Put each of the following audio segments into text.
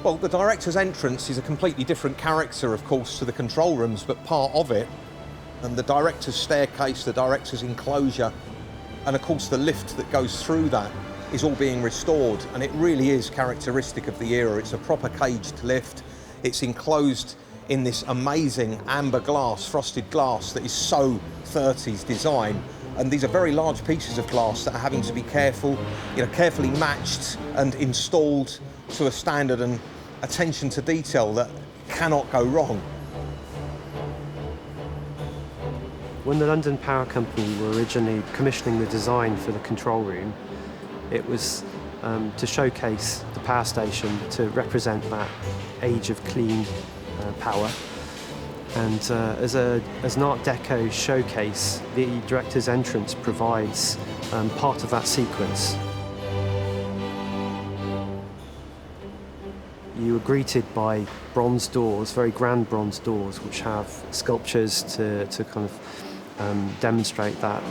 Well, the director's entrance is a completely different character, of course, to the control rooms, but part of it. And the director's staircase, the director's enclosure, and of course the lift that goes through that is all being restored. And it really is characteristic of the era. It's a proper caged lift. It's enclosed in this amazing amber glass, frosted glass that is so 30s design. And these are very large pieces of glass that are having to be carefully matched and installed to a standard and attention to detail that cannot go wrong. When the London Power Company were originally commissioning the design for the control room, it was to showcase the power station, to represent that age of clean power. And as an Art Deco showcase, the director's entrance provides part of that sequence. You were greeted by bronze doors, very grand bronze doors, which have sculptures to kind of demonstrate that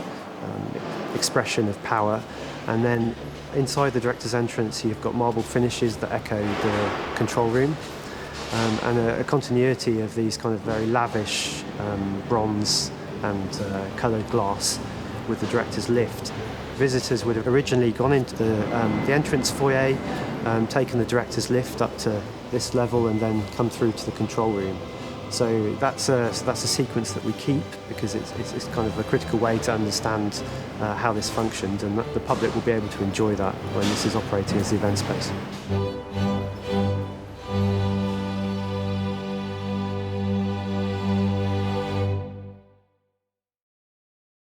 expression of power. And then inside the director's entrance, you've got marble finishes that echo the control room, and a continuity of these kind of very lavish bronze and coloured glass with the director's lift. Visitors would have originally gone into the entrance foyer, taken the director's lift up to this level, and then come through to the control room. So that's a sequence that we keep because it's kind of a critical way to understand how this functioned, and the public will be able to enjoy that when this is operating as the event space.